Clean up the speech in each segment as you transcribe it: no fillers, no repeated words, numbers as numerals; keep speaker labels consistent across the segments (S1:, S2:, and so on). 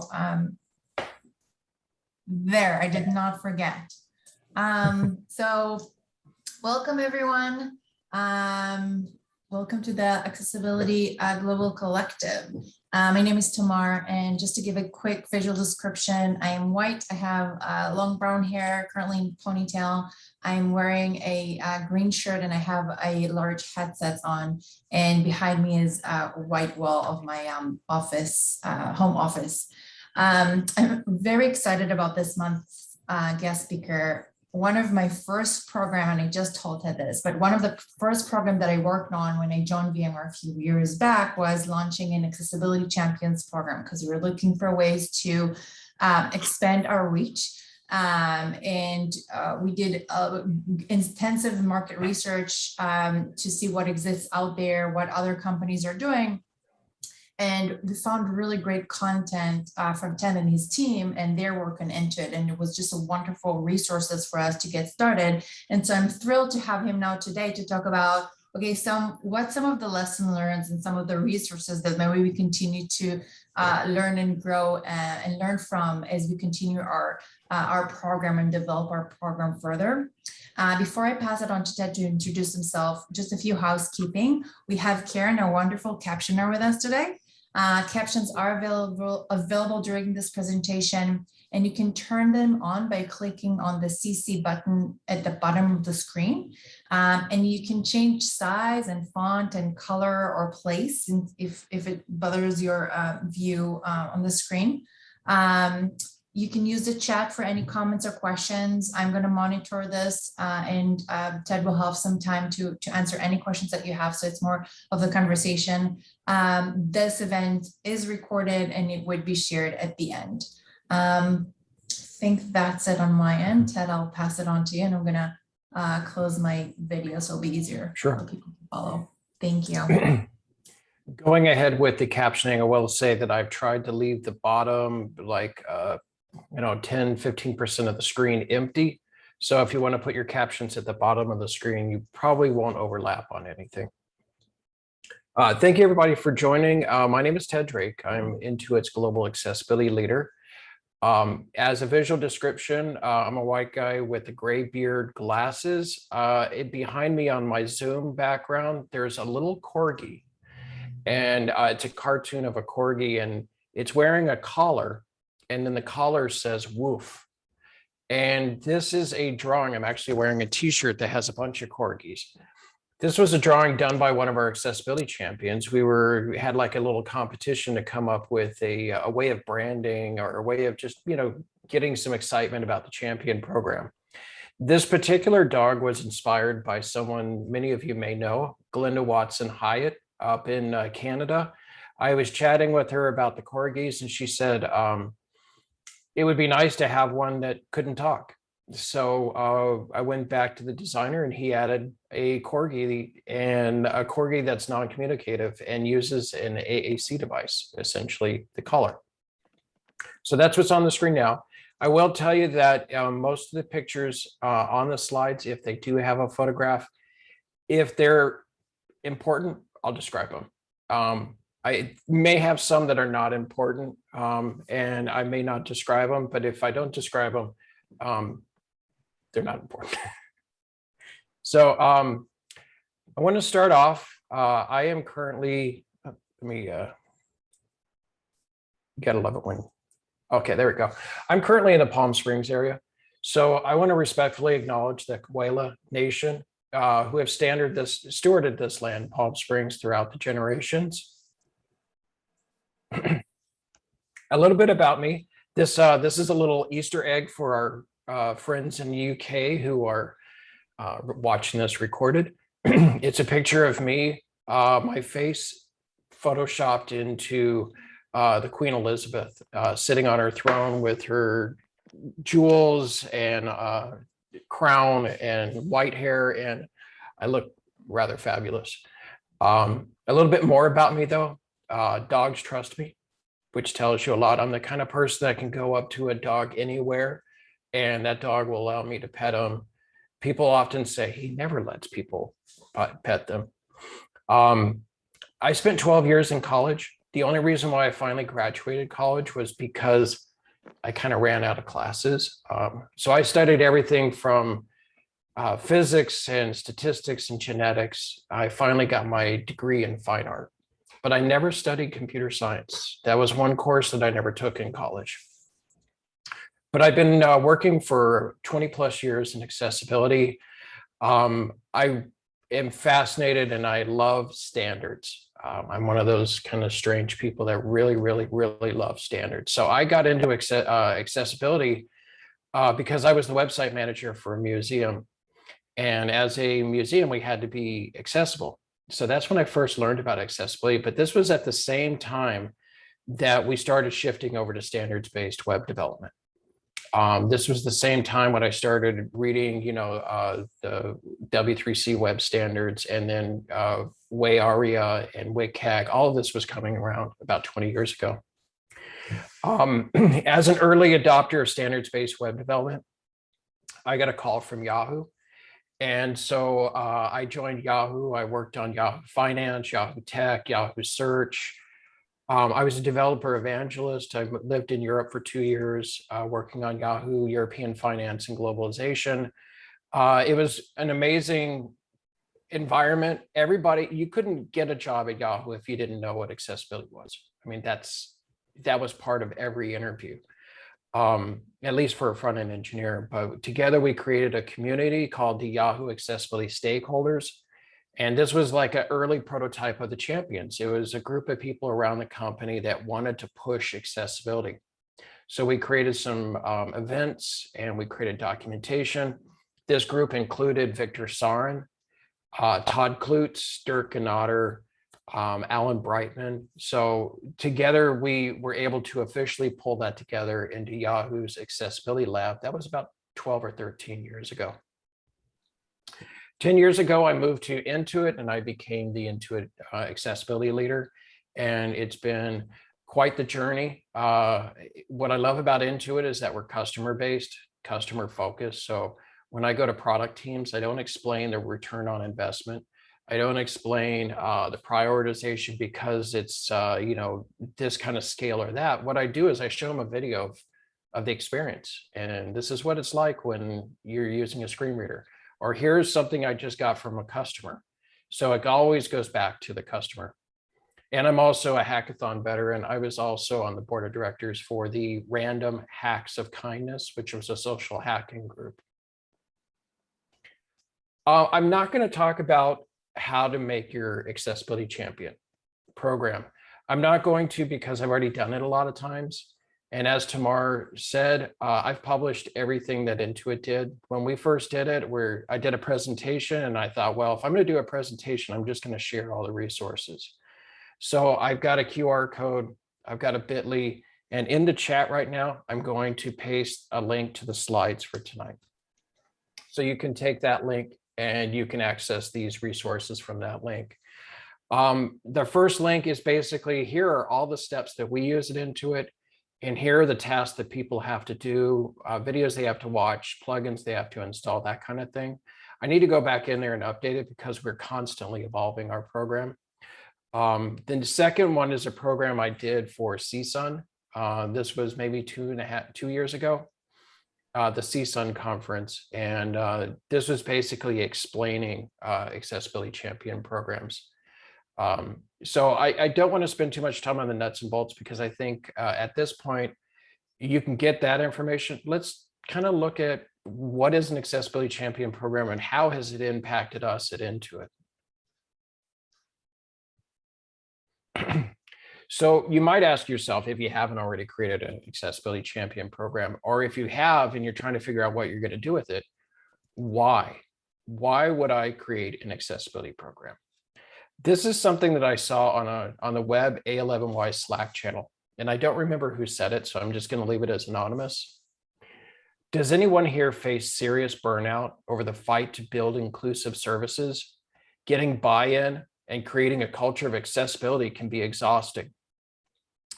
S1: Um, there, I did not forget. So welcome everyone. Welcome to the Accessibility Global Collective. My name is Tamar, and just to give a quick visual description, I am white. I have long brown hair, currently in ponytail. I'm wearing a green shirt and I have a large headset on. And behind me is a white wall of my office, home office. I'm very excited about this month's guest speaker. One of my first program, and I just told her this, but one of the first program that I worked on when I joined VMware a few years back was launching an Accessibility Champions program, because we were looking for ways to expand our reach. We did intensive market research to see what exists out there, what other companies are doing. And we found really great content from Ted and his team and their work on Intuit. And it was just a wonderful resources for us to get started. And so I'm thrilled to have him now today to talk about, okay, some of the lessons learned and some of the resources that maybe we continue to learn and grow and learn from as we continue our program and develop our program further. Before I pass it on to Ted to introduce himself, just a few housekeeping. We have Karen, our wonderful captioner, with us today. Captions are available during this presentation, and you can turn them on by clicking on the CC button at the bottom of the screen. And you can change size and font and color or place if it bothers your view on the screen. You can use the chat for any comments or questions. I'm going to monitor this and Ted will have some time to answer any questions that you have. So it's more of the conversation. This event is recorded and it would be shared at the end. I think that's it on my end. Ted, I'll pass it on to you, and I'm going to close my video so it'll be easier for people to follow. Thank you.
S2: Going ahead with the captioning, I will say that I've tried to leave the bottom 10-15% of the screen empty. So if you want to put your captions at the bottom of the screen, you probably won't overlap on anything. Thank you everybody for joining. My name is Ted Drake. I'm Intuit's Global Accessibility Leader. As a visual description, I'm a white guy with a gray beard, glasses. Behind me on my Zoom background, there's a little corgi. And it's a cartoon of a corgi, and it's wearing a collar. And then the collar says woof. And this is a drawing. I'm actually wearing a t-shirt that has a bunch of corgis. This was a drawing done by one of our accessibility champions. We had like a little competition to come up with a way of branding or a way of just, getting some excitement about the champion program. This particular dog was inspired by someone many of you may know, Glenda Watson Hyatt up in Canada. I was chatting with her about the corgis, and she said, it would be nice to have one that couldn't talk. So I went back to the designer, and he added a corgi, and a corgi that's non-communicative and uses an AAC device, essentially the collar. So that's what's on the screen now. I will tell you that most of the pictures on the slides, if they do have a photograph, if they're important, I'll describe them. I may have some that are not important, and I may not describe them, but if I don't describe them, they're not important. So I want to start off. I am currently, gotta love it when, okay, there we go. I'm currently in the Palm Springs area. So I want to respectfully acknowledge the Coahuila Nation who have stewarded this land, Palm Springs, throughout the generations. A little bit about me. This is a little Easter egg for our friends in the UK who are watching this recorded. It's a picture of me, my face photoshopped into the Queen Elizabeth sitting on her throne with her jewels and crown and white hair, and I look rather fabulous. A little bit more about me though. Dogs trust me, which tells you a lot. I'm the kind of person that can go up to a dog anywhere and that dog will allow me to pet them. People often say he never lets people pet them. I spent 12 years in college. The only reason why I finally graduated college was because I kind of ran out of classes. So I studied everything from physics and statistics and genetics. I finally got my degree in fine art, but I never studied computer science. That was one course that I never took in college. But I've been working for 20 plus years in accessibility. I am fascinated and I love standards. I'm one of those kind of strange people that really, really, really love standards. So I got into accessibility because I was the website manager for a museum. And as a museum, we had to be accessible. So that's when I first learned about accessibility. But this was at the same time that we started shifting over to standards-based web development. This was the same time when I started reading, the W3C web standards, and then WAY ARIA and WCAG. All of this was coming around about 20 years ago. As an early adopter of standards-based web development, I got a call from Yahoo. And so I joined Yahoo. I worked on Yahoo Finance, Yahoo Tech, Yahoo Search. I was a developer evangelist. I lived in Europe for 2 years, working on Yahoo, European finance and globalization. It was an amazing environment. You couldn't get a job at Yahoo if you didn't know what accessibility was. I mean, that was part of every interview, at least for a front-end engineer. But together we created a community called the Yahoo Accessibility Stakeholders. And this was like an early prototype of the champions. It was a group of people around the company that wanted to push accessibility. So we created some events and we created documentation. This group included Victor Sarin, Todd Klutz, Dirk Ganater, Alan Brightman. So together we were able to officially pull that together into Yahoo's accessibility lab. That was about 12 or 13 years ago. 10 years ago, I moved to Intuit and I became the Intuit accessibility leader. And it's been quite the journey. What I love about Intuit is that we're customer-based, customer-focused. So when I go to product teams, I don't explain the return on investment. I don't explain the prioritization because it's, this kind of scale or that. What I do is I show them a video of the experience. And this is what it's like when you're using a screen reader. Or here's something I just got from a customer. So it always goes back to the customer. And I'm also a hackathon veteran. I was also on the board of directors for the Random Hacks of Kindness, which was a social hacking group. I'm not going to talk about how to make your accessibility champion program. I'm not going to because I've already done it a lot of times. And as Tamar said, I've published everything that Intuit did. When we first did it, I did a presentation and I thought, well, if I'm going to do a presentation, I'm just going to share all the resources. So I've got a QR code, I've got a bit.ly, and in the chat right now, I'm going to paste a link to the slides for tonight. So you can take that link and you can access these resources from that link. The first link is basically, here are all the steps that we use at Intuit. And here are the tasks that people have to do, videos they have to watch, plugins they have to install, that kind of thing. I need to go back in there and update it because we're constantly evolving our program. Then the second one is a program I did for CSUN. This was maybe 2 years ago, the CSUN conference. And this was basically explaining accessibility champion programs. So I don't want to spend too much time on the nuts and bolts because I think at this point, you can get that information. Let's kind of look at what is an accessibility champion program and how has it impacted us at Intuit. So you might ask yourself, if you haven't already created an accessibility champion program, or if you have and you're trying to figure out what you're going to do with it, why? Why would I create an accessibility program? This is something that I saw on the web A11Y Slack channel, and I don't remember who said it, so I'm just going to leave it as anonymous. Does anyone here face serious burnout over the fight to build inclusive services? Getting buy-in and creating a culture of accessibility can be exhausting.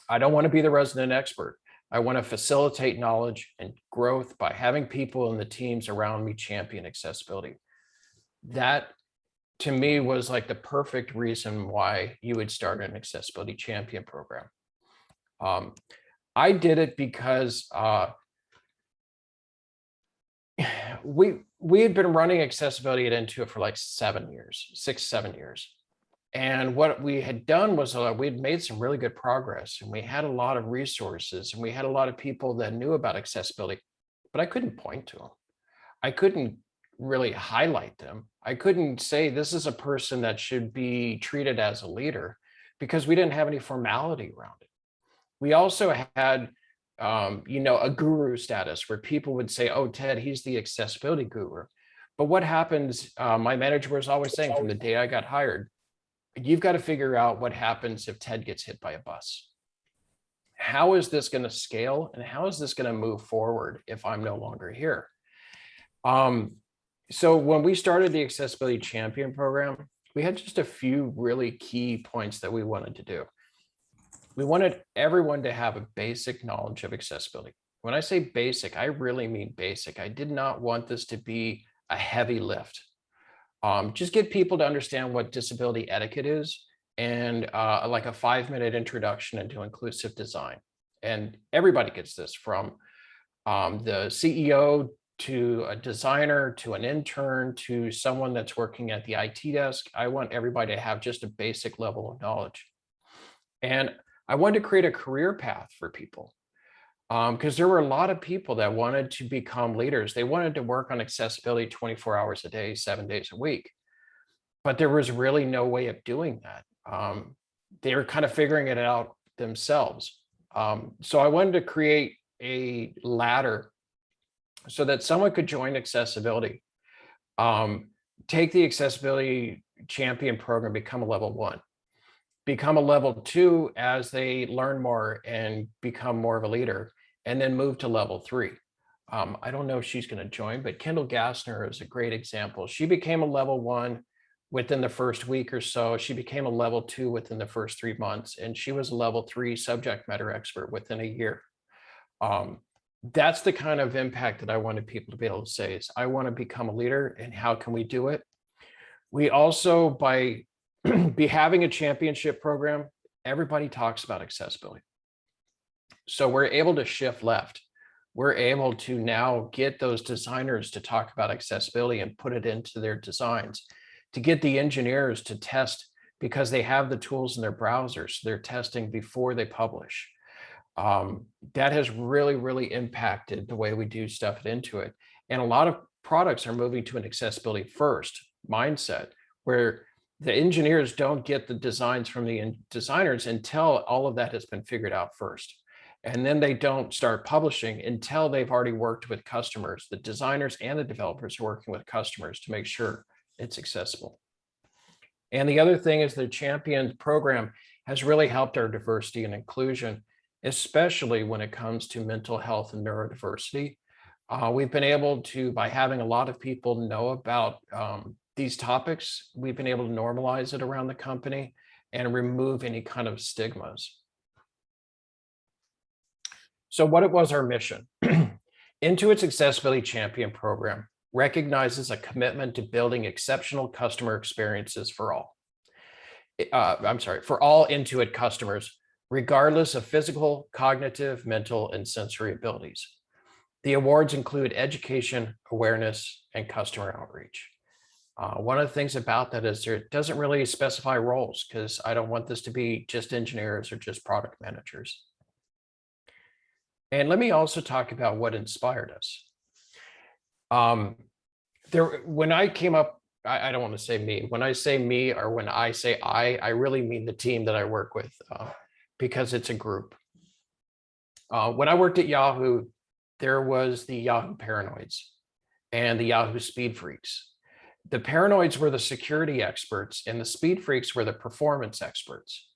S2: I don't want to be the resident expert. I want to facilitate knowledge and growth by having people in the teams around me champion accessibility. That, to me was like the perfect reason why you would start an accessibility champion program. I did it because we had been running accessibility at Intuit for like 7 years, 6-7 years. And what we had done was we had made some really good progress, and we had a lot of resources, and we had a lot of people that knew about accessibility, but I couldn't point to them. I couldn't really highlight them. I couldn't say this is a person that should be treated as a leader, because we didn't have any formality around it. We also had, a guru status where people would say, oh, Ted, he's the accessibility guru. But what happens, my manager was always saying from the day I got hired, you've got to figure out what happens if Ted gets hit by a bus. How is this going to scale, and how is this going to move forward if I'm no longer here? So when we started the Accessibility Champion program, we had just a few really key points that we wanted to do. We wanted everyone to have a basic knowledge of accessibility. When I say basic, I really mean basic. I did not want this to be a heavy lift. Just get people to understand what disability etiquette is, and like a 5-minute introduction into inclusive design. And everybody gets this, from the CEO to a designer to an intern to someone that's working at the IT desk. I want everybody to have just a basic level of knowledge. And I wanted to create a career path for people, because there were a lot of people that wanted to become leaders. They wanted to work on accessibility 24 hours a day, 7 days a week, but there was really no way of doing that. They were kind of figuring it out themselves. So I wanted to create a ladder so that someone could join accessibility, take the Accessibility Champion program, become a level 1, become a level 2 as they learn more and become more of a leader, and then move to level 3. I don't know if she's going to join, but Kendall Gassner is a great example. She became a level 1 within the first week or so. She became a level 2 within the first 3 months, and she was a level 3 subject matter expert within a year. That's the kind of impact that I wanted people to be able to say is, I want to become a leader, and how can we do it? We also, by having a championship program, everybody talks about accessibility. So we're able to shift left. We're able to now get those designers to talk about accessibility and put it into their designs, to get the engineers to test, because they have the tools in their browsers. They're testing before they publish. That has really, really impacted the way we do stuff at Intuit. And a lot of products are moving to an accessibility first mindset, where the engineers don't get the designs from the designers until all of that has been figured out first. And then they don't start publishing until they've already worked with customers. The designers and the developers are working with customers to make sure it's accessible. And the other thing is the Champions program has really helped our diversity and inclusion, especially when it comes to mental health and neurodiversity. We've been able to, by having a lot of people know about these topics, we've been able to normalize it around the company and remove any kind of stigmas. So what was our mission? Intuit's Accessibility Champion program recognizes a commitment to building exceptional customer experiences for all. For all Intuit customers, regardless of physical, cognitive, mental, and sensory abilities. The awards include education, awareness, and customer outreach. One of the things about that is it doesn't really specify roles, because I don't want this to be just engineers or just product managers. And let me also talk about what inspired us. When I came up, I don't want to say me. When I say me, or when I say I really mean the team that I work with, because it's a group. When I worked at Yahoo, there was the Yahoo Paranoids and the Yahoo Speed Freaks. The Paranoids were the security experts, and the Speed Freaks were the performance experts.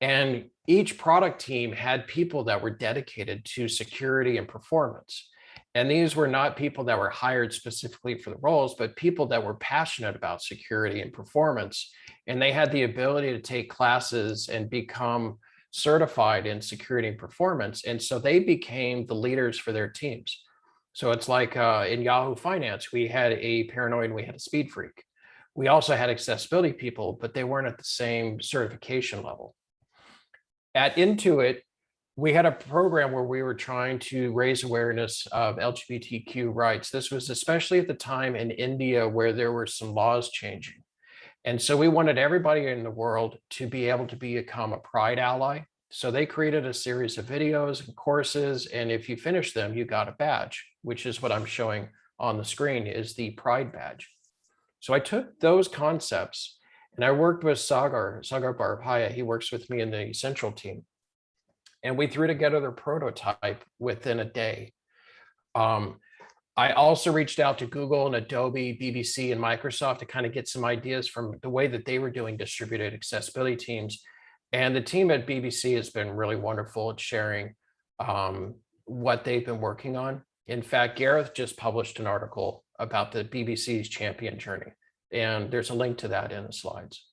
S2: And each product team had people that were dedicated to security and performance. And these were not people that were hired specifically for the roles, but people that were passionate about security and performance. And they had the ability to take classes and become certified in security and performance. And so they became the leaders for their teams. So it's like in Yahoo Finance, we had a paranoid and we had a speed freak. We also had accessibility people, but they weren't at the same certification level. At Intuit, we had a program where we were trying to raise awareness of LGBTQ rights. This was especially at the time in India where there were some laws changing. And so we wanted everybody in the world to be able to become a Pride ally. So they created a series of videos and courses. And if you finish them, you got a badge, which is what I'm showing on the screen is the Pride badge. So I took those concepts and I worked with Sagar Bharpaya. He works with me in the central team. And we threw together the prototype within a day. I also reached out to Google and Adobe, BBC, and Microsoft to kind of get some ideas from the way that they were doing distributed accessibility teams. And the team at BBC has been really wonderful at sharing what they've been working on. In fact, Gareth just published an article about the BBC's champion journey, and there's a link to that in the slides.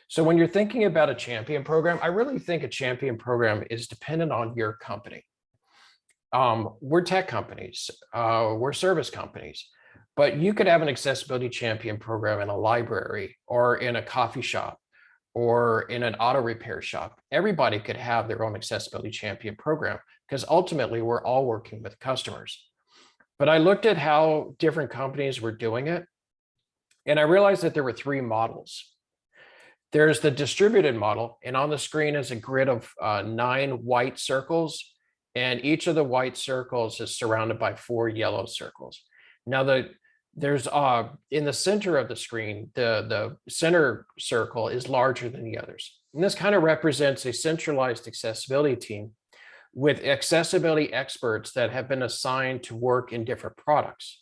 S2: So when you're thinking about a champion program, I really think a champion program is dependent on your company. We're tech companies, we're service companies, but you could have an accessibility champion program in a library or in a coffee shop or in an auto repair shop. Everybody could have their own accessibility champion program because ultimately we're all working with customers. But I looked at how different companies were doing it, and I realized that there were three models. There's the distributed model, and on the screen is a grid of 9 white circles, and each of the white circles is surrounded by 4 yellow circles. Now, there's in the center of the screen, the center circle is larger than the others. And this kind of represents a centralized accessibility team with accessibility experts that have been assigned to work in different products.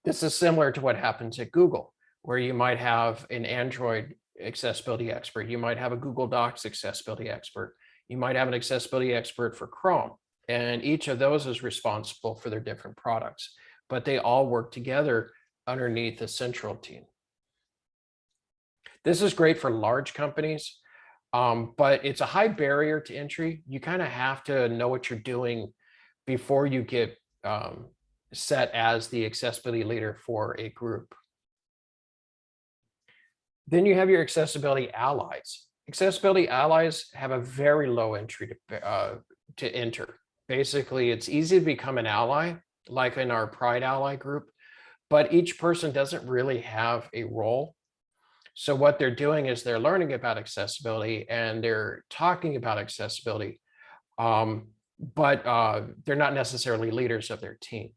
S2: This is similar to what happens at Google, where you might have an Android accessibility expert, you might have a Google Docs accessibility expert, you might have an accessibility expert for Chrome, and each of those is responsible for their different products, but they all work together underneath a central team. This is great for large companies, but it's a high barrier to entry. You kind of have to know what you're doing before you get set as the accessibility leader for a group. Then you have your accessibility allies. Accessibility allies have a very low entry to enter. Basically, it's easy to become an ally, like in our Pride ally group, but each person doesn't really have a role. So what they're doing is they're learning about accessibility and they're talking about accessibility, but they're not necessarily leaders of their team.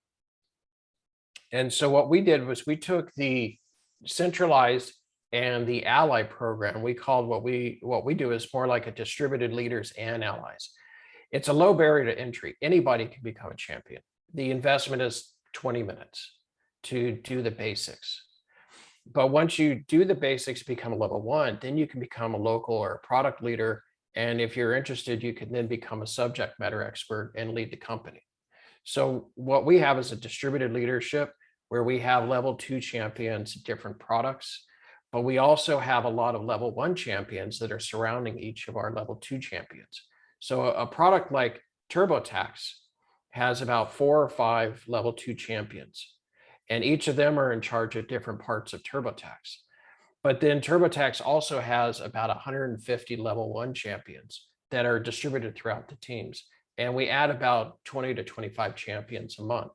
S2: And so what we did was we took the centralized and the ally program. We called what we do is more like a distributed leaders and allies. It's a low barrier to entry. Anybody can become a champion. The investment is 20 minutes to do the basics. But once you do the basics, become a level 1, then you can become a local or a product leader. And if you're interested, you can then become a subject matter expert and lead the company. So what we have is a distributed leadership where we have level 2 champions, different products, but we also have a lot of level 1 champions that are surrounding each of our level 2 champions. So a product like TurboTax has about 4 or 5 level 2 champions, and each of them are in charge of different parts of TurboTax. But then TurboTax also has about 150 level 1 champions that are distributed throughout the teams. And we add about 20 to 25 champions a month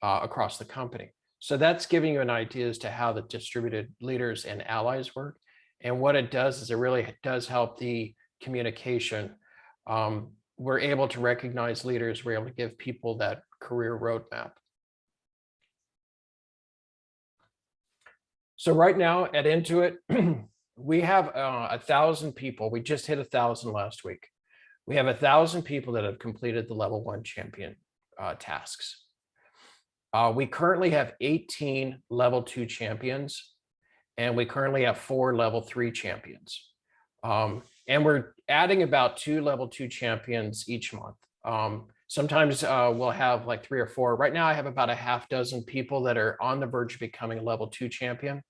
S2: across the company. So that's giving you an idea as to how the distributed leaders and allies work. And what it does is it really does help the communication. We're able to recognize leaders. We're able to give people that career roadmap. So right now at Intuit, we have 1,000 people. We just hit 1,000 last week. We have 1,000 people that have completed the level 1 champion tasks. We currently have 18 level 2 champions, and we currently have 4 level 3 champions. And we're adding about 2 level 2 champions each month. Sometimes we'll have like 3 or 4. Right now I have about a half dozen people that are on the verge of becoming a level 2 champion.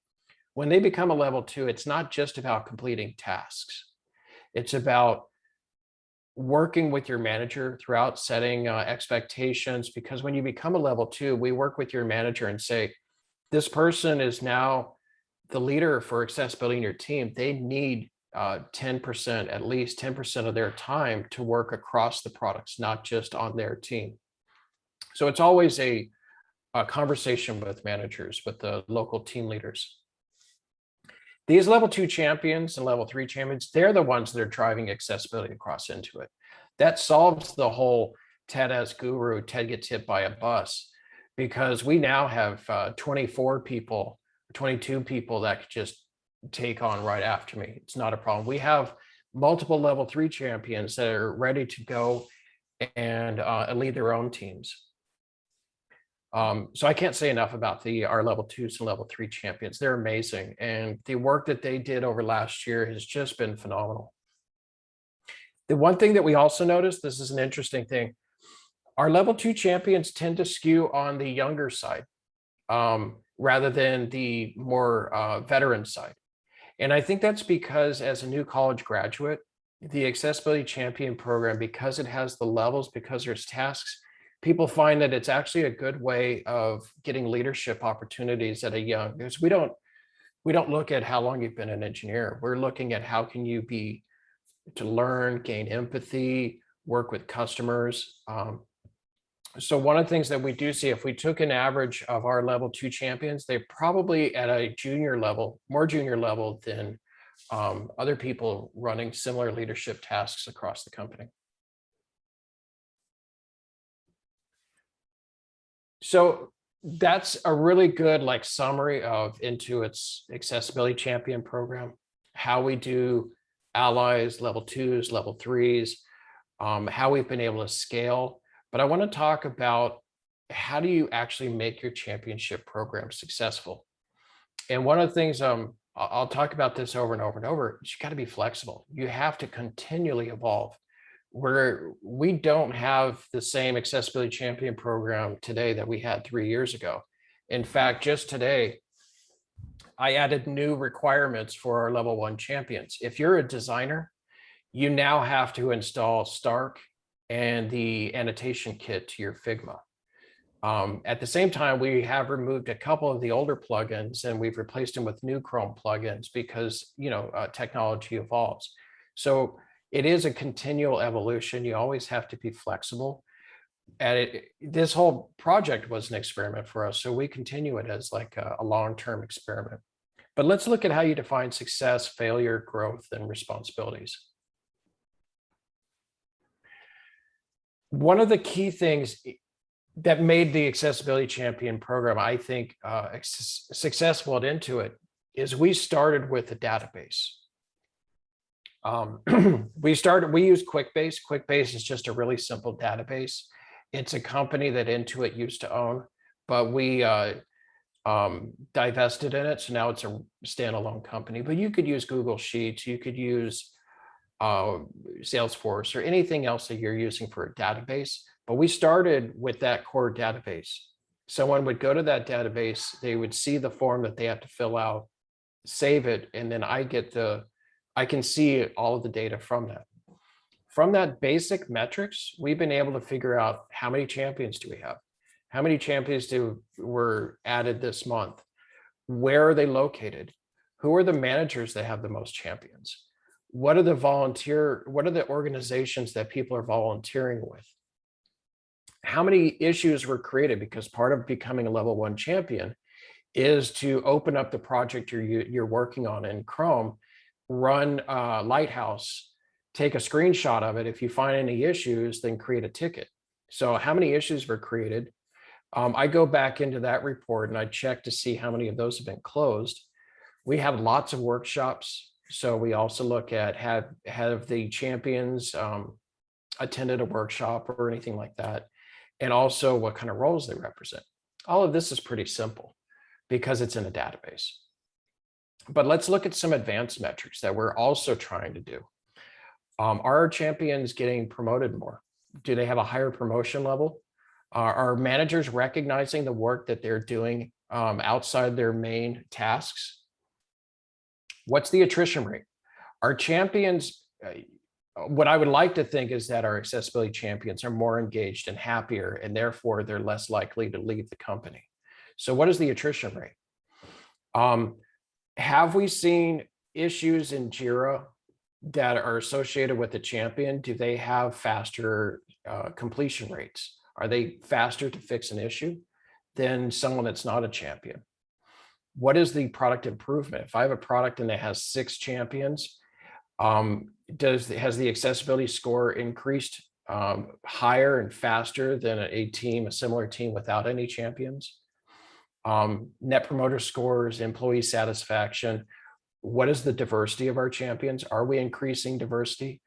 S2: When they become a level 2, it's not just about completing tasks. It's about working with your manager throughout, setting expectations, because when you become a level 2, we work with your manager and say, this person is now the leader for accessibility in your team. They need 10%, at least 10% of their time to work across the products, not just on their team. So it's always a conversation with managers, with the local team leaders. These level 2 champions and level 3 champions, they're the ones that are driving accessibility across Intuit. That solves the whole Ted as guru, Ted gets hit by a bus, because we now have 24 people, 22 people that could just take on right after me. It's not a problem. We have multiple level 3 champions that are ready to go and lead their own teams. So I can't say enough about our level 2s and level 3 champions. They're amazing. And the work that they did over last year has just been phenomenal. The one thing that we also noticed, this is an interesting thing, our level 2 champions tend to skew on the younger side rather than the more veteran side. And I think that's because as a new college graduate, the Accessibility Champion program, because it has the levels, because there's tasks, people find that it's actually a good way of getting leadership opportunities at a young, because we don't look at how long you've been an engineer. We're looking at how can you be to learn, gain empathy, work with customers. So one of the things that we do see, if we took an average of our level 2 champions, they're probably at a junior level, more junior level than other people running similar leadership tasks across the company. So that's a really good summary of Intuit's Accessibility Champion program, how we do allies, level 2s, level 3s, how we've been able to scale. But I want to talk about how do you actually make your championship program successful? And one of the things I'll talk about this over and over and over, is you got to be flexible. You have to continually evolve. We don't have the same Accessibility Champion program today that we had 3 years ago. In fact, just today, I added new requirements for our level 1 champions. If you're a designer, you now have to install Stark and the annotation kit to your Figma. At the same time, we have removed a couple of the older plugins and we've replaced them with new Chrome plugins because, technology evolves. So it is a continual evolution. You always have to be flexible. And this whole project was an experiment for us. So we continue it as a long-term experiment. But let's look at how you define success, failure, growth, and responsibilities. One of the key things that made the Accessibility Champion program, I think, successful at Intuit is we started with a database. We use QuickBase. QuickBase is just a really simple database. It's a company that Intuit used to own, but we divested in it. So now it's a standalone company, but you could use Google Sheets, you could use Salesforce or anything else that you're using for a database. But we started with that core database. Someone would go to that database, they would see the form that they have to fill out, save it, and then I can see all of the data from that. From that basic metrics, we've been able to figure out how many champions do we have? How many champions were added this month? Where are they located? Who are the managers that have the most champions? What are the organizations that people are volunteering with? How many issues were created? Because part of becoming a level 1 champion is to open up the project you're working on in Chrome, run Lighthouse, take a screenshot of it. If you find any issues, then create a ticket. So how many issues were created? I go back into that report and I check to see how many of those have been closed. We have lots of workshops. So we also look at have the champions attended a workshop or anything like that, and also what kind of roles they represent. All of this is pretty simple because it's in a database. But let's look at some advanced metrics that we're also trying to do. Are our champions getting promoted more? Do they have a higher promotion level? Are managers recognizing the work that they're doing outside their main tasks? What's the attrition rate? Our champions, what I would like to think is that our accessibility champions are more engaged and happier, and therefore they're less likely to leave the company. So what is the attrition rate? Have we seen issues in JIRA that are associated with the champion? Do they have faster completion rates? Are they faster to fix an issue than someone that's not a champion? What is the product improvement? If I have a product and it has 6 champions, has the accessibility score increased higher and faster than a similar team without any champions? Net promoter scores, employee satisfaction. What is the diversity of our champions? Are we increasing diversity?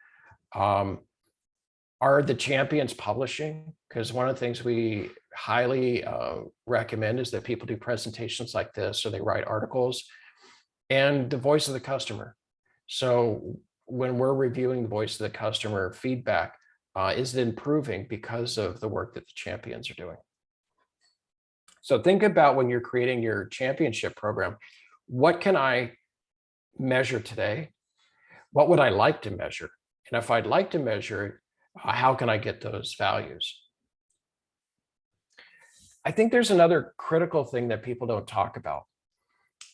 S2: Are the champions publishing? Because one of the things we highly recommend is that people do presentations like this, or they write articles, and the voice of the customer. So when we're reviewing the voice of the customer feedback, is it improving because of the work that the champions are doing? So think about when you're creating your championship program, what can I measure today? What would I like to measure? And if I'd like to measure it, how can I get those values? I think there's another critical thing that people don't talk about,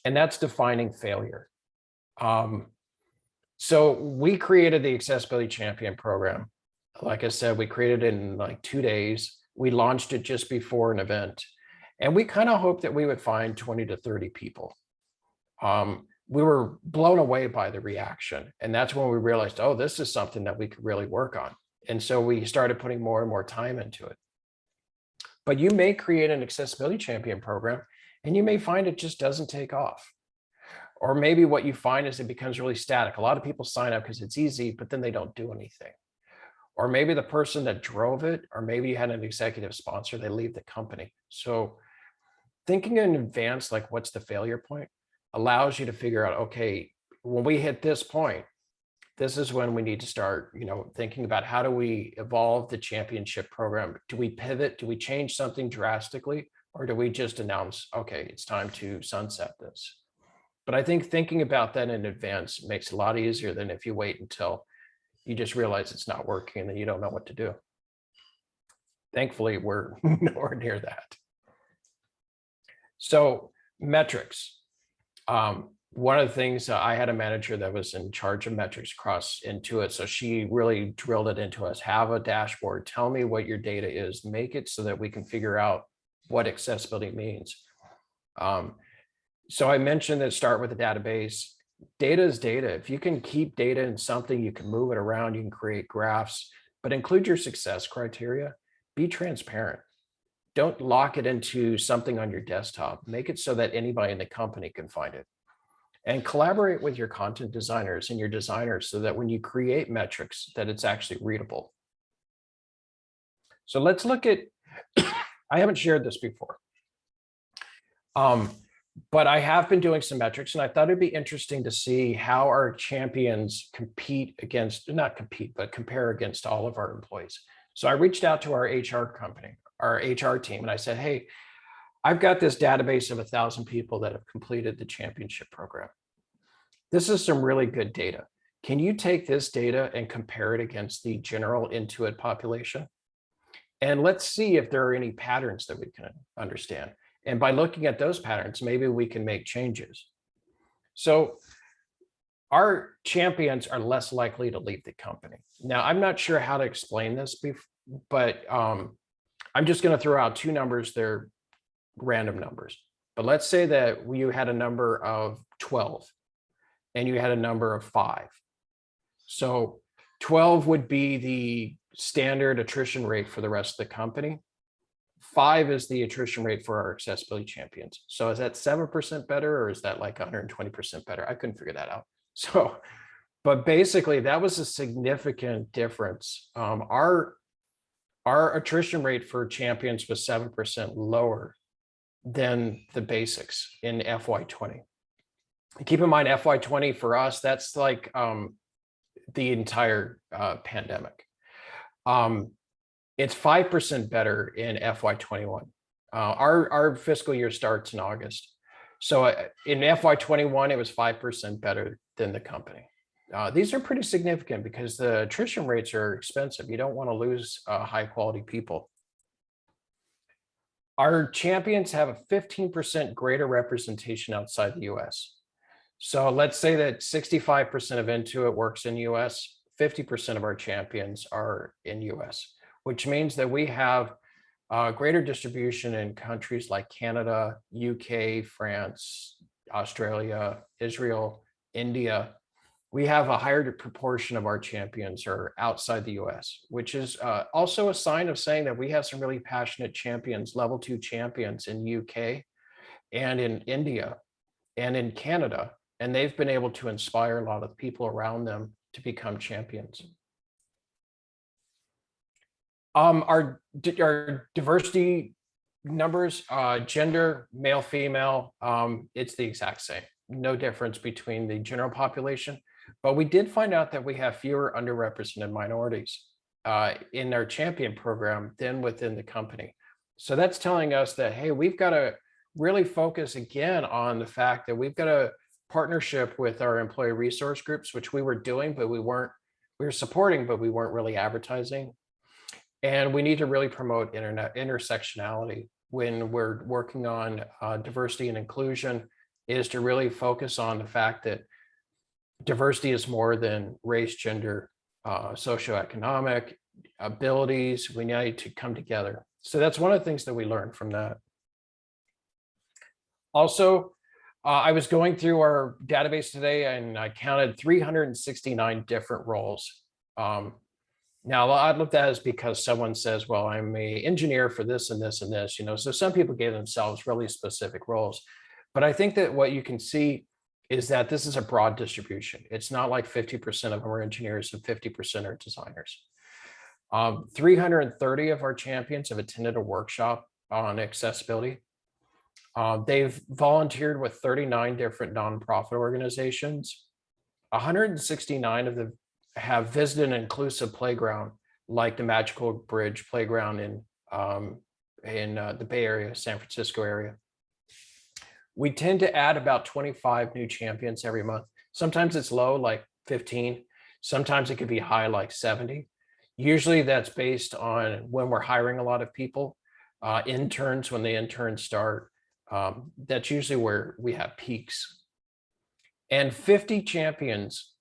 S2: and that's defining failure. So we created the Accessibility Champion program. Like I said, we created it in like 2 days. We launched it just before an event, and we kind of hoped that we would find 20 to 30 people. We were blown away by the reaction, and that's when we realized, oh, this is something that we could really work on. And so we started putting more and more time into it. But you may create an Accessibility Champion program, and you may find it just doesn't take off. Or maybe what you find is it becomes really static. A lot of people sign up because it's easy, but then they don't do anything. Or maybe the person that drove it, or maybe you had an executive sponsor, they leave the company. So thinking in advance, like what's the failure point, allows you to figure out, okay, when we hit this point, this is when we need to start, thinking about how do we evolve the championship program? Do we pivot? Do we change something drastically? Or do we just announce, okay, it's time to sunset this? But I think thinking about that in advance makes it a lot easier than if you wait until you just realize it's not working and then you don't know what to do. Thankfully, we're nowhere near that. So metrics. One of the things, I had a manager that was in charge of metrics across Intuit. So she really drilled it into us. Have a dashboard. Tell me what your data is. Make it so that we can figure out what accessibility means. So I mentioned that start with a database. Data is data. If you can keep data in something, you can move it around, you can create graphs, but include your success criteria. Be transparent. Don't lock it into something on your desktop. Make it so that anybody in the company can find it. And collaborate with your content designers and your designers so that when you create metrics, that it's actually readable. So let's look at, I haven't shared this before, but I have been doing some metrics, and I thought it'd be interesting to see how our champions compare against all of our employees. So I reached out to our HR team, and I said, hey, I've got this database of 1,000 people that have completed the championship program. This is some really good data. Can you take this data and compare it against the general Intuit population? And let's see if there are any patterns that we can understand. And by looking at those patterns, maybe we can make changes. So our champions are less likely to leave the company. Now, I'm not sure how to explain this, but I'm just going to throw out 2 numbers. They're random numbers. But let's say that you had a number of 12 and you had a number of 5. So 12 would be the standard attrition rate for the rest of the company. 5 is the attrition rate for our accessibility champions. So is that 7% better, or is that like 120% better? I couldn't figure that out. So, but basically that was a significant difference. Our attrition rate for champions was 7% lower than the basics in FY20. Keep in mind, FY20 for us, that's like the entire pandemic. It's 5% better in FY21. Our fiscal year starts in August. So in FY21, it was 5% better than the company. These are pretty significant because the attrition rates are expensive. You don't want to lose high quality people. Our champions have a 15% greater representation outside the US. So let's say that 65% of Intuit works in US, 50% of our champions are in US, which means that we have greater distribution in countries like Canada, UK, France, Australia, Israel, India. We have a higher proportion of our champions are outside the US, which is also a sign of saying that we have some really passionate champions, level 2 champions in UK and in India and in Canada. And they've been able to inspire a lot of people around them to become champions. Our diversity numbers, gender, male, female, it's the exact same. No difference between the general population. But we did find out that we have fewer underrepresented minorities in our champion program than within the company. So that's telling us that, hey, we've got to really focus again on the fact that we've got a partnership with our employee resource groups, which we were doing, but we were supporting, but we weren't really advertising. And we need to really promote intersectionality when we're working on diversity and inclusion, is to really focus on the fact that diversity is more than race, gender, socioeconomic abilities. We need to come together. So that's one of the things that we learned from that. Also, I was going through our database today and I counted 369 different roles. Now, a lot of that is because someone says, well, I'm an engineer for this and this and this, so some people gave themselves really specific roles. But I think that what you can see is that this is a broad distribution. It's not like 50% of them are engineers and 50% are designers. 330 of our champions have attended a workshop on accessibility. They've volunteered with 39 different nonprofit organizations. 169 of them have visited an inclusive playground like the Magical Bridge Playground in the Bay Area, San Francisco area. We tend to add about 25 new champions every month. Sometimes it's low, like 15. Sometimes it could be high, like 70. Usually that's based on when we're hiring a lot of people, interns, when the interns start. That's usually where we have peaks. And 50 champions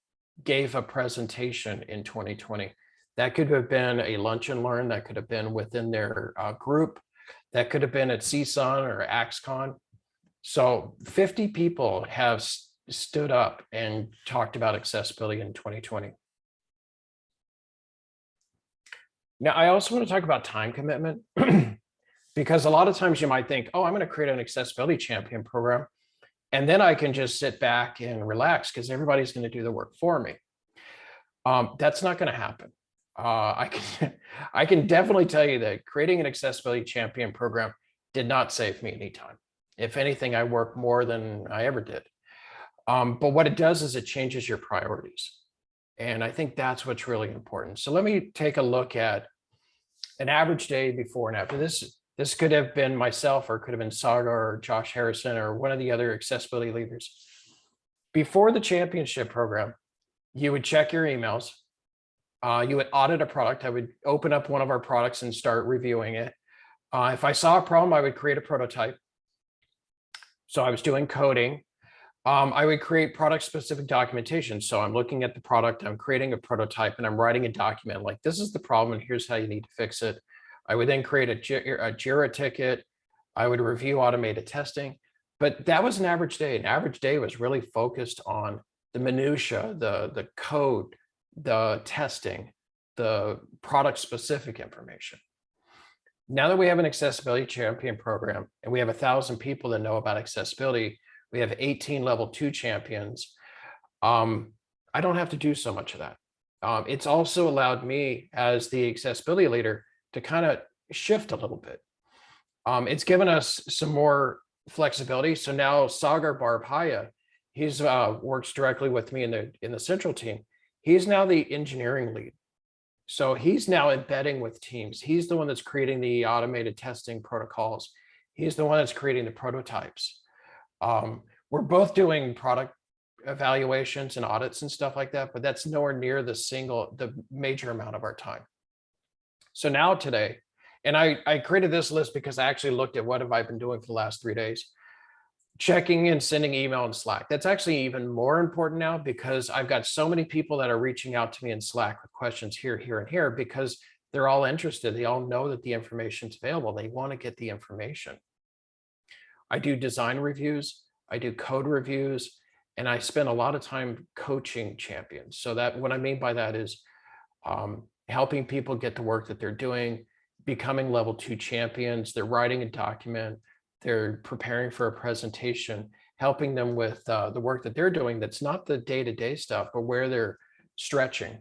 S2: gave a presentation in 2020. That could have been a lunch and learn, that could have been within their group, that could have been at CSUN or AXCON. So 50 people have stood up and talked about accessibility in 2020. Now, I also want to talk about time commitment because a lot of times you might think, oh, I'm going to create an accessibility champion program, and then I can just sit back and relax because everybody's going to do the work for me. That's not going to happen. I can definitely tell you that creating an accessibility champion program did not save me any time. If anything, I work more than I ever did. But what it does is it changes your priorities. And I think that's what's really important. So let me take a look at an average day before and after. This could have been myself, or could have been Saga or Josh Harrison or one of the other accessibility leaders. Before the championship program, you would check your emails. You would audit a product. I would open up one of our products and start reviewing it. If I saw a problem, I would create a prototype. So I was doing coding. I would create product specific documentation. So I'm looking at the product, I'm creating a prototype, and I'm writing a document like, this is the problem and here's how you need to fix it. I would then create a Jira ticket. I would review automated testing. But that was an average day. An average day was really focused on the minutia, the code, the testing, the product specific information. Now that we have an accessibility champion program and we have 1,000 people that know about accessibility, we have 18 level 2 champions. I don't have to do so much of that. It's also allowed me as the accessibility leader to kind of shift a little bit. It's given us some more flexibility. So now Sagar Barbhaya, he's works directly with me in the central team. He's now the engineering lead. So he's now embedding with teams. He's the one that's creating the automated testing protocols. He's the one that's creating the prototypes. We're both doing product evaluations and audits and stuff like that, but that's nowhere near the major amount of our time. So now today, And I created this list because I actually looked at what have I been doing for the last 3 days. Checking and sending email and Slack. That's actually even more important now because I've got so many people that are reaching out to me in Slack with questions here, here, and here because they're all interested. They all know that the information's available. They want to get the information. I do design reviews, I do code reviews, and I spend a lot of time coaching champions. So that what I mean by that is helping people get the work that they're doing, becoming level 2 champions. They're writing a document, they're preparing for a presentation, helping them with the work that they're doing that's not the day-to-day stuff, but where they're stretching.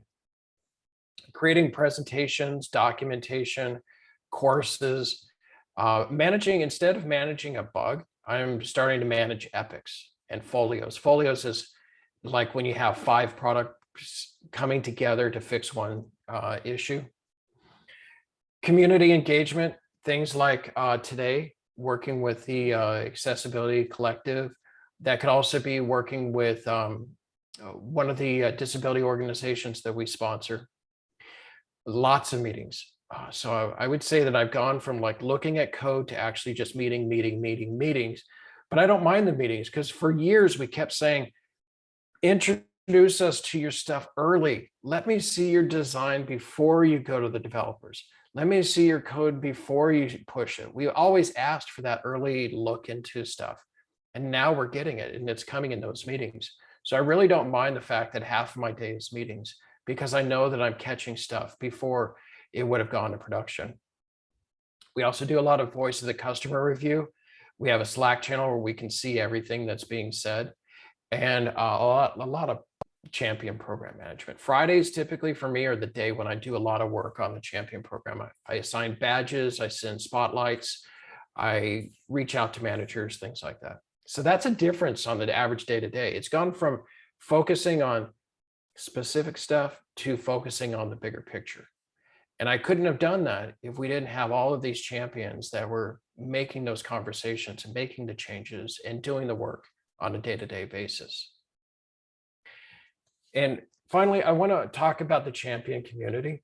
S2: Creating presentations, documentation, courses, instead of managing a bug, I'm starting to manage epics and folios. Folios is like when you have 5 products coming together to fix one issue. Community engagement, things like today, working with the Accessibility Collective. That could also be working with one of the disability organizations that we sponsor. Lots of meetings. So I would say that I've gone from like looking at code to actually just meetings. But I don't mind the meetings because for years we kept saying, introduce us to your stuff early. Let me see your design before you go to the developers. Let me see your code before you push it. We always asked for that early look into stuff. And now we're getting it and it's coming in those meetings. So I really don't mind the fact that half of my day is meetings because I know that I'm catching stuff before it would have gone to production. We also do a lot of voice of the customer review. We have a Slack channel where we can see everything that's being said and a lot of champion program management. Fridays typically for me are the day when I do a lot of work on the champion program. I assign badges, I send spotlights, I reach out to managers, things like that. So that's a difference on the average day to day. It's gone from focusing on specific stuff to focusing on the bigger picture. And I couldn't have done that if we didn't have all of these champions that were making those conversations and making the changes and doing the work on a day-to-day basis. And finally, I want to talk about the champion community.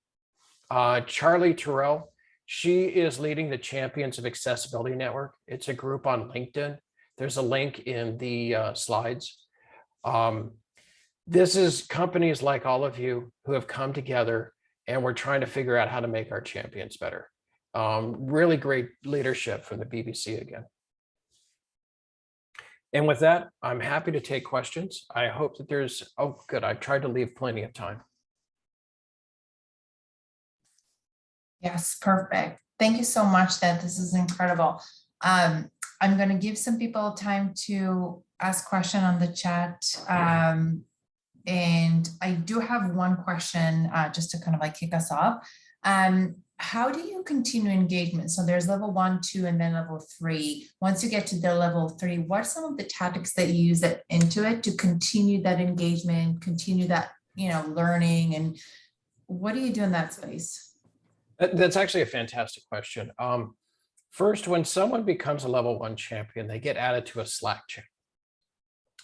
S2: Charlie Terrell, she is leading the Champions of Accessibility Network. It's a group on LinkedIn. There's a link in the slides. This is companies like all of you who have come together and we're trying to figure out how to make our champions better. Really great leadership from the BBC again. And with that, I'm happy to take questions. I hope that there's, oh, good. I've tried to leave plenty of time.
S1: Yes, perfect. Thank you so much, Ted. This is incredible. I'm going to give some people time to ask question on the chat. And I do have one question just to kind of like kick us off. How do you continue engagement? So there's level 1, 2, and then level 3. Once you get to the level 3, what are some of the tactics that you use that Intuit to continue that engagement, continue that, learning, and what do you do in that space?
S2: That's actually a fantastic question. First, when someone becomes a level 1 champion, they get added to a Slack channel.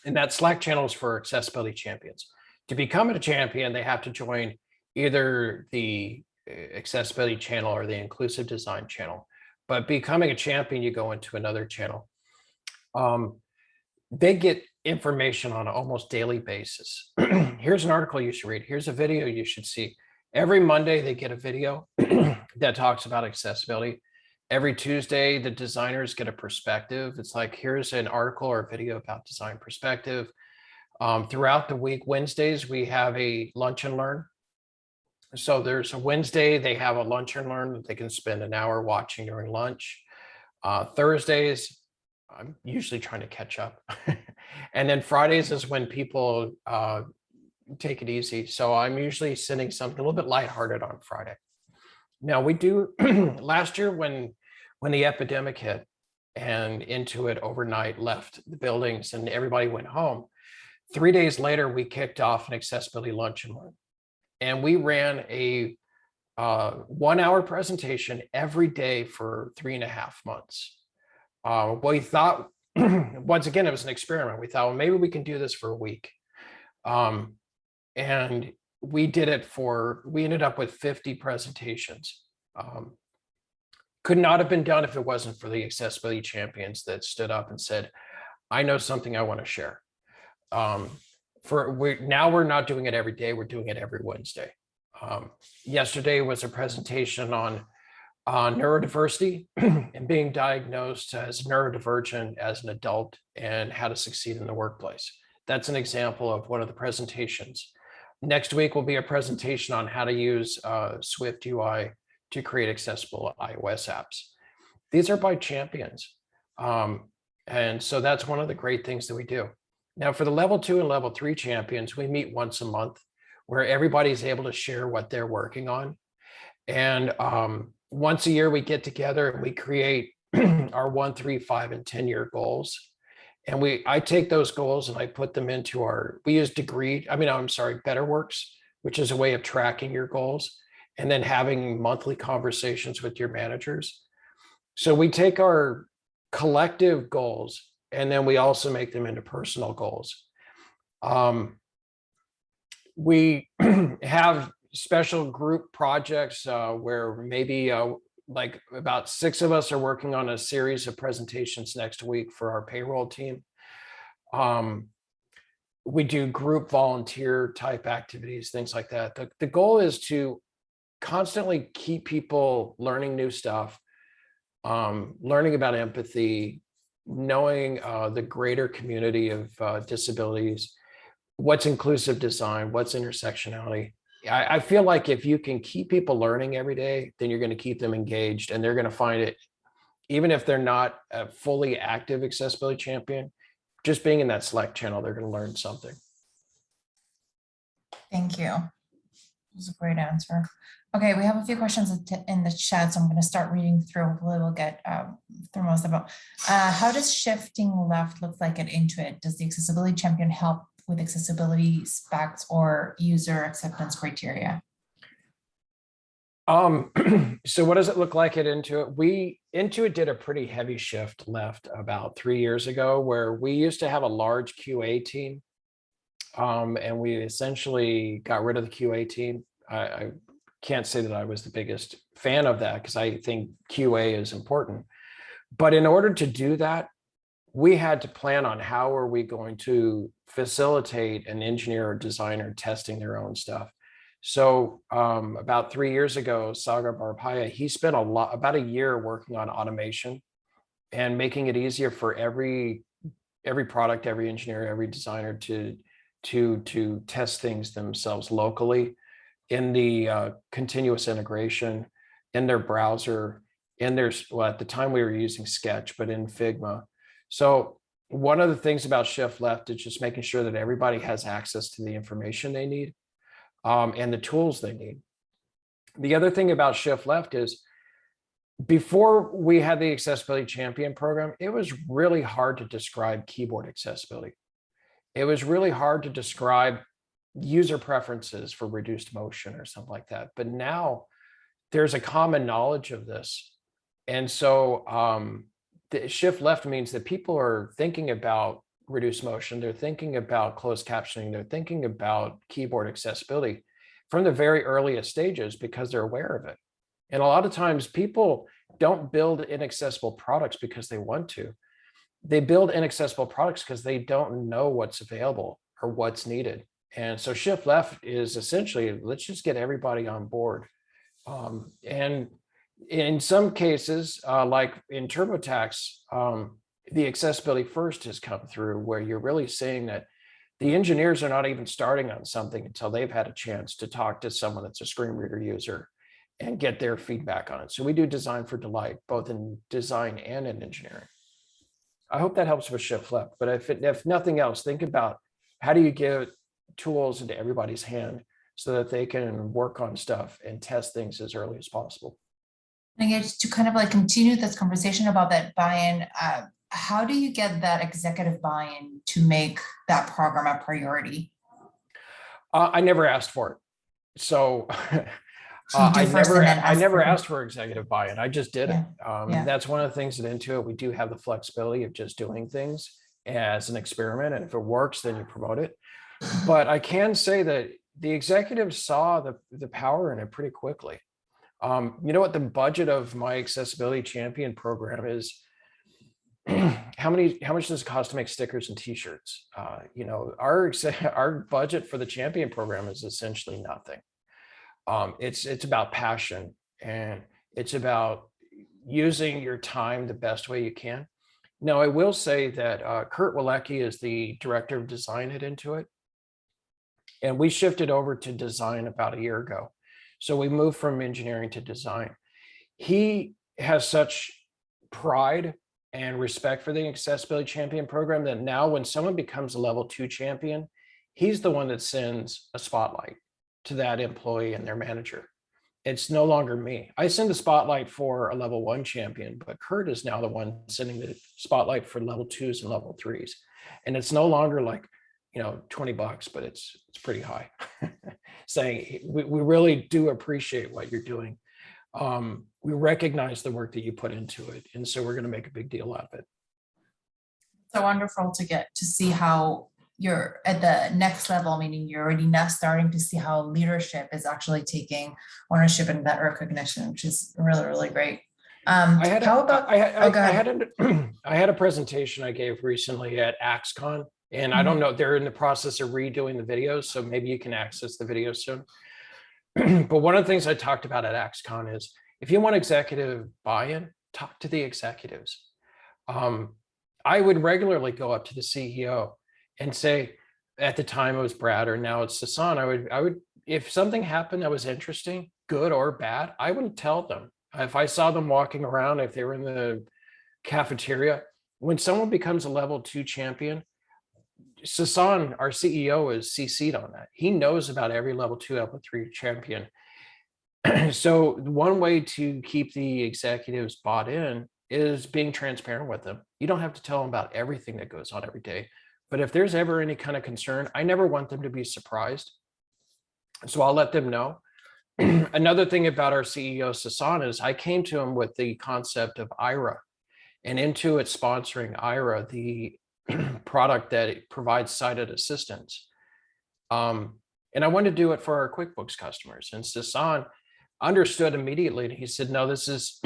S2: And that Slack channel is for accessibility champions. To become a champion, they have to join either the accessibility channel or the inclusive design channel. But becoming a champion, you go into another channel. They get information on an almost daily basis. Here's an article you should read. Here's a video you should see. Every Monday, they get a video that talks about accessibility. Every Tuesday, the designers get a perspective. It's like, here's an article or a video about design perspective. Throughout the week, Wednesdays, we have a lunch and learn. So there's a Wednesday, they have a lunch and learn that they can spend an hour watching during lunch. Thursdays, I'm usually trying to catch up. And then Fridays is when people take it easy. So I'm usually sending something a little bit lighthearted on Friday. Now we do, last year when the epidemic hit and Intuit overnight left the buildings and everybody went home, 3 days later, we kicked off an accessibility lunch and learn. And we ran a 1-hour presentation every day for 3.5 months. We thought, once again, it was an experiment. We thought, well, maybe we can do this for a week. And we did it we ended up with 50 presentations. Could not have been done if it wasn't for the accessibility champions that stood up and said, I know something I want to share. Now we're not doing it every day, we're doing it every Wednesday. Yesterday was a presentation on neurodiversity and being diagnosed as neurodivergent as an adult and how to succeed in the workplace. That's an example of one of the presentations. Next week will be a presentation on how to use Swift UI to create accessible iOS apps. These are by champions. And so that's one of the great things that we do. Now for the level 2 and level 3 champions, we meet once a month where everybody's able to share what they're working on. And once a year we get together and we create our 1, 3, 5, and 10-year goals. And I take those goals and I put them into we use Betterworks, which is a way of tracking your goals and then having monthly conversations with your managers. So we take our collective goals and then we also make them into personal goals. We have special group projects where maybe like about 6 of us are working on a series of presentations next week for our payroll team. We do group volunteer type activities, things like that. The goal is to constantly keep people learning new stuff, learning about empathy, knowing the greater community of disabilities, what's inclusive design, what's intersectionality. I feel like if you can keep people learning every day, then you're going to keep them engaged and they're going to find it, even if they're not a fully active accessibility champion, just being in that Slack channel, they're going to learn something.
S1: Thank you. That was a great answer. Okay, we have a few questions in the chat, so I'm going to start reading through. Hopefully we'll get through most of them. How does shifting left look like at Intuit? Does the accessibility champion help with accessibility specs or user acceptance criteria?
S2: So what does it look like at Intuit? Intuit did a pretty heavy shift left about 3 years ago, where we used to have a large QA team. And we essentially got rid of the QA team. I can't say that I was the biggest fan of that because I think QA is important. But in order to do that, we had to plan on how are we going to facilitate an engineer or designer testing their own stuff. So about 3 years ago, Sagar Barbhaya, he spent about a year working on automation and making it easier for every product, every engineer, every designer to test things themselves locally in the continuous integration in their browser, at the time we were using Sketch, but in Figma. So one of the things about Shift Left is just making sure that everybody has access to the information they need and the tools they need. The other thing about Shift Left is before we had the Accessibility Champion program, it was really hard to describe keyboard accessibility. It was really hard to describe user preferences for reduced motion or something like that. But now there's a common knowledge of this. And so the shift left means that people are thinking about reduced motion. They're thinking about closed captioning. They're thinking about keyboard accessibility from the very earliest stages because they're aware of it. And a lot of times people don't build inaccessible products because they want to. They build inaccessible products because they don't know what's available or what's needed. And so shift left is essentially, let's just get everybody on board. And in some cases, like in TurboTax, the accessibility first has come through, where you're really seeing that the engineers are not even starting on something until they've had a chance to talk to someone that's a screen reader user and get their feedback on it. So we do design for delight, both in design and in engineering. I hope that helps with shift left, but if nothing else, think about how do you get tools into everybody's hand so that they can work on stuff and test things as early as possible.
S1: I guess to kind of like continue this conversation about that buy-in, how do you get that executive buy-in to make that program a priority?
S2: I never asked for it. So I never asked for executive buy-in. I just did it. That's one of the things that Intuit, we do have the flexibility of just doing things as an experiment. And if it works, then you promote it. But I can say that the executives saw the power in it pretty quickly. You know what the budget of my accessibility champion program is? How much does it cost to make stickers and t-shirts? You know, our budget for the champion program is essentially nothing. It's about passion, and it's about using your time the best way you can. Now, I will say that Kurt Walecki is the director of design at Intuit, and we shifted over to design about a year ago. So we moved from engineering to design. He has such pride and respect for the Accessibility Champion program that now when someone becomes a level 2 champion, he's the one that sends a spotlight to that employee and their manager. It's no longer me. I send the spotlight for a level 1 champion, but Kurt is now the one sending the spotlight for level 2s and level 3s. And it's no longer like, you know, $20, but it's pretty high. Saying we really do appreciate what you're doing. We recognize the work that you put into it. And so we're going to make a big deal out of it.
S1: So wonderful to get to see how you're at the next level, meaning you're already now starting to see how leadership is actually taking ownership and that recognition, which is really, really great.
S2: I had a presentation I gave recently at AxCon, and I don't know, they're in the process of redoing the videos, so maybe you can access the video soon. But one of the things I talked about at AxCon is if you want executive buy-in, talk to the executives. I would regularly go up to the CEO and say, at the time it was Brad or now it's Sasan, I would, if something happened that was interesting, good or bad, I would tell them. If I saw them walking around, if they were in the cafeteria, when someone becomes a level 2 champion, Sasan, our CEO, is CC'd on that. He knows about every level 2, level 3 champion. So one way to keep the executives bought in is being transparent with them. You don't have to tell them about everything that goes on every day. But if there's ever any kind of concern, I never want them to be surprised. So I'll let them know. Another thing about our CEO, Sasan, is I came to him with the concept of IRA, and Intuit sponsoring IRA, the product that provides sighted assistance. And I wanted to do it for our QuickBooks customers. And Sasan understood immediately. And he said, no, this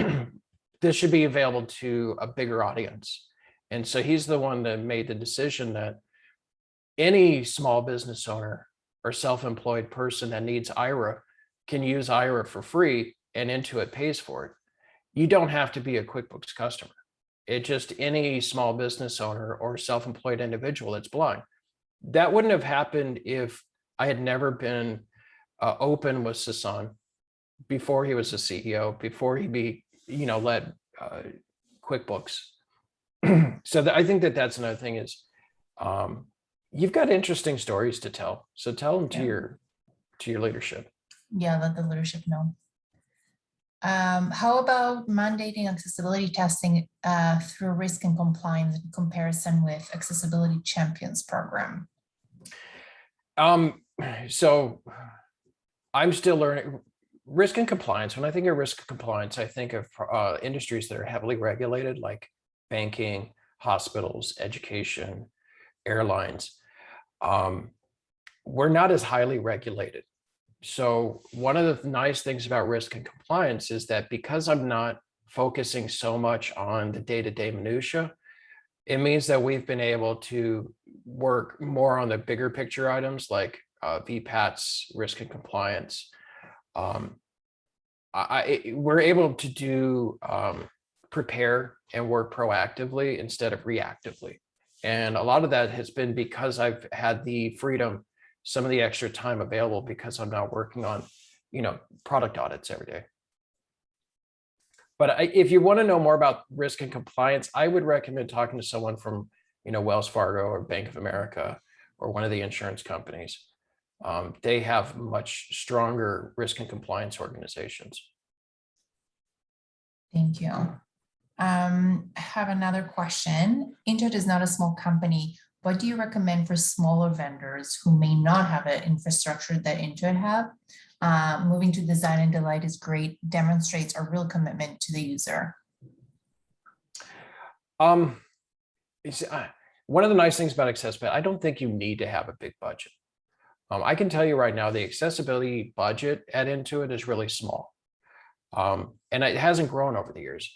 S2: should be available to a bigger audience. And so he's the one that made the decision that any small business owner or self-employed person that needs IRA can use IRA for free, and Intuit pays for it. You don't have to be a QuickBooks customer. It just any small business owner or self-employed individual that's blind. That wouldn't have happened if I had never been open with Sasan before he was a CEO, before he led QuickBooks. So I think that that's another thing is you've got interesting stories to tell. So tell them to your leadership.
S1: Yeah, let the leadership know. How about mandating accessibility testing through risk and compliance in comparison with Accessibility Champions program?
S2: So I'm still learning risk and compliance. When I think of risk and compliance, I think of industries that are heavily regulated, like banking, hospitals, education, airlines. We're not as highly regulated. So one of the nice things about risk and compliance is that because I'm not focusing so much on the day-to-day minutia, it means that we've been able to work more on the bigger picture items like VPATs, risk and compliance. We're able to do prepare and work proactively instead of reactively. And a lot of that has been because I've had the freedom, some of the extra time available because I'm not working on, product audits every day. But if you want to know more about risk and compliance, I would recommend talking to someone from, Wells Fargo or Bank of America or one of the insurance companies. They have much stronger risk and compliance organizations.
S1: Thank you. I have another question. Intuit is not a small company. What do you recommend for smaller vendors who may not have an infrastructure that Intuit have? Moving to design and delight is great, demonstrates a real commitment to the user.
S2: One of the nice things about accessibility, I don't think you need to have a big budget. I can tell you right now, the accessibility budget at Intuit is really small. And it hasn't grown over the years.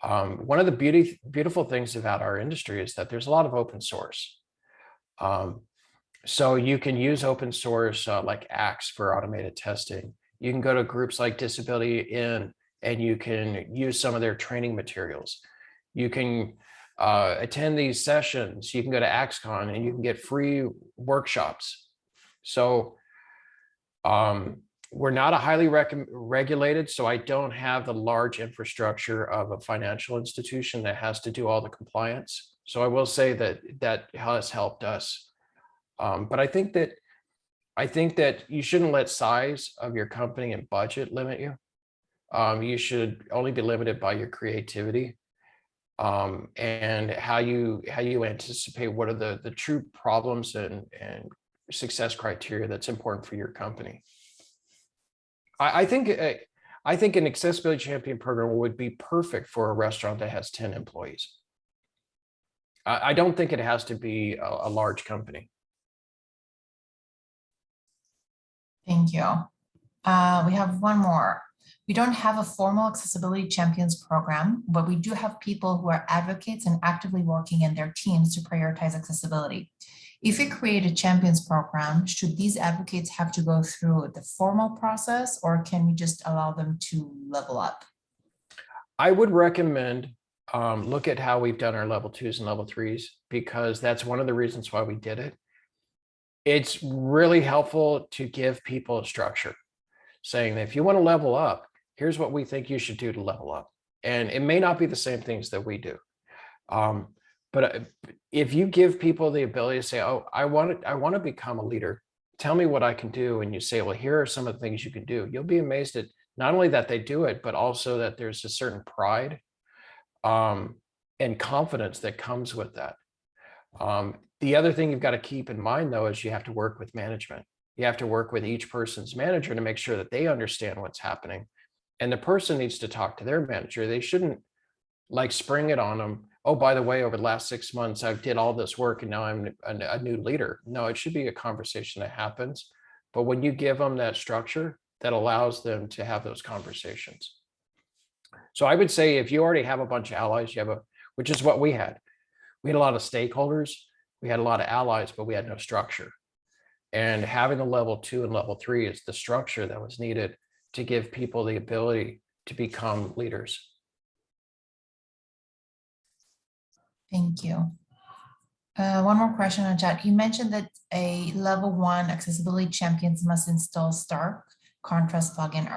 S2: One of the beautiful things about our industry is that there's a lot of open source. So you can use open source like Axe for automated testing. You can go to groups like Disability In, and you can use some of their training materials. You can attend these sessions. You can go to AxeCon and you can get free workshops. So we're not a highly regulated, so I don't have the large infrastructure of a financial institution that has to do all the compliance. So I will say that that has helped us. But I think that you shouldn't let size of your company and budget limit you. You should only be limited by your creativity and how you anticipate what are the true problems and success criteria that's important for your company. I think an accessibility champion program would be perfect for a restaurant that has 10 employees. I don't think it has to be a large company.
S1: Thank you. We have one more. We don't have a formal accessibility champions program, but we do have people who are advocates and actively working in their teams to prioritize accessibility. If we create a champions program, should these advocates have to go through the formal process, or can we just allow them to level up?
S2: I would recommend look at how we've done our level 2s and level 3s, because that's one of the reasons why we did it. It's really helpful to give people a structure, saying that if you want to level up, here's what we think you should do to level up. And it may not be the same things that we do. But if you give people the ability to say, oh, I want to become a leader, tell me what I can do. And you say, well, here are some of the things you can do. You'll be amazed at not only that they do it, but also that there's a certain pride and confidence that comes with that. The other thing you've got to keep in mind, though, is you have to work with management. You have to work with each person's manager to make sure that they understand what's happening. And the person needs to talk to their manager. They shouldn't like spring it on them. Oh, by the way, over the last 6 months, I did all this work and now I'm a new leader. No, it should be a conversation that happens. But when you give them that structure, that allows them to have those conversations. So I would say if you already have a bunch of allies, which is what we had. We had a lot of stakeholders, we had a lot of allies, but we had no structure. And having the level 2 and level 3 is the structure that was needed to give people the ability to become leaders.
S1: Thank you. One more question on chat. You mentioned that a level 1 accessibility champions must install Stark contrast plugin.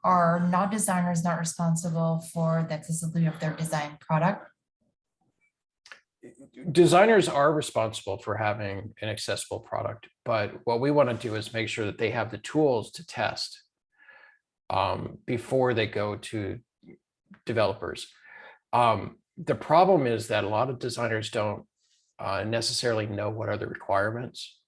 S1: Are not designers not responsible for the accessibility of their design product?
S2: Designers are responsible for having an accessible product, but what we want to do is make sure that they have the tools to test before they go to developers. The problem is that a lot of designers don't necessarily know what are the requirements.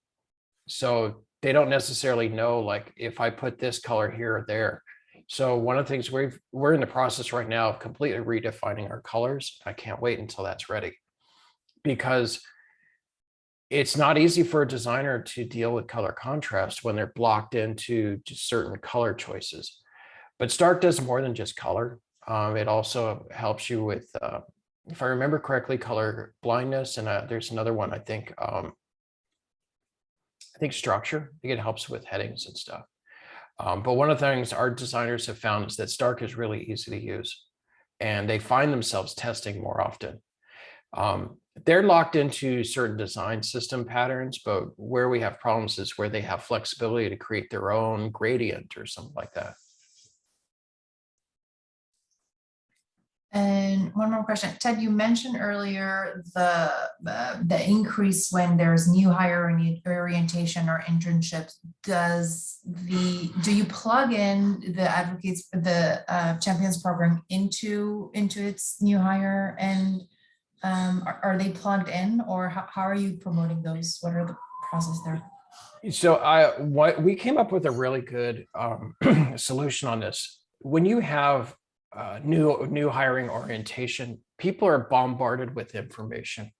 S2: So they don't necessarily know, like, if I put this color here or there. So one of the things we're in the process right now of completely redefining our colors. I can't wait until that's ready, because it's not easy for a designer to deal with color contrast when they're blocked into just certain color choices. But Stark does more than just color. It also helps you with, if I remember correctly, color blindness, and there's another one, I think structure. I think it helps with headings and stuff. But one of the things our designers have found is that Stark is really easy to use, and they find themselves testing more often. They're locked into certain design system patterns, but where we have problems is where they have flexibility to create their own gradient or something like that.
S1: And one more question, Ted, you mentioned earlier the increase when there's new hire orientation or internships. Do you plug in the advocates, the champions program into its new hire, and are they plugged in, or how are you promoting those? What are the process there?
S2: So we came up with a really good solution on this. When you have new hiring orientation, people are bombarded with information.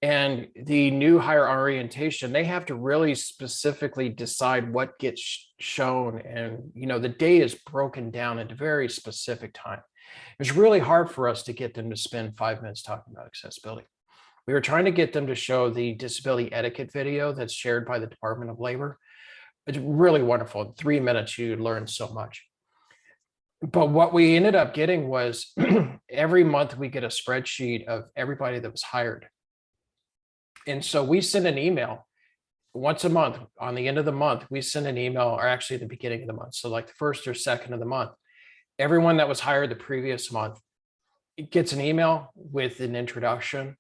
S2: And the new hire orientation, they have to really specifically decide what gets shown. And, the day is broken down into very specific time. It's really hard for us to get them to spend 5 minutes talking about accessibility. We were trying to get them to show the disability etiquette video that's shared by the Department of Labor. It's really wonderful. In 3 minutes, you learn so much. But what we ended up getting was every month we get a spreadsheet of everybody that was hired. And so we send an email once a month. On the end of the month, we send an email, or actually at the beginning of the month. So like the first or second of the month, everyone that was hired the previous month, it gets an email with an introduction,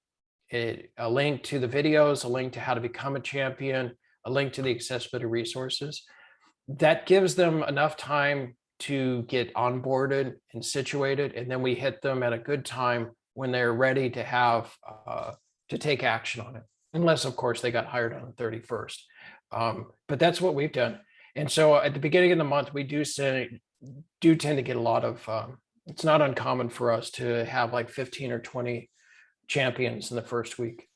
S2: a link to the videos, a link to how to become a champion, a link to the accessibility resources. That gives them enough time to get onboarded and situated. And then we hit them at a good time when they're ready to have, to take action on it. Unless, of course, they got hired on the 31st. But that's what we've done. And so at the beginning of the month, we do tend to get a lot of, it's not uncommon for us to have like 15 or 20 champions in the first week.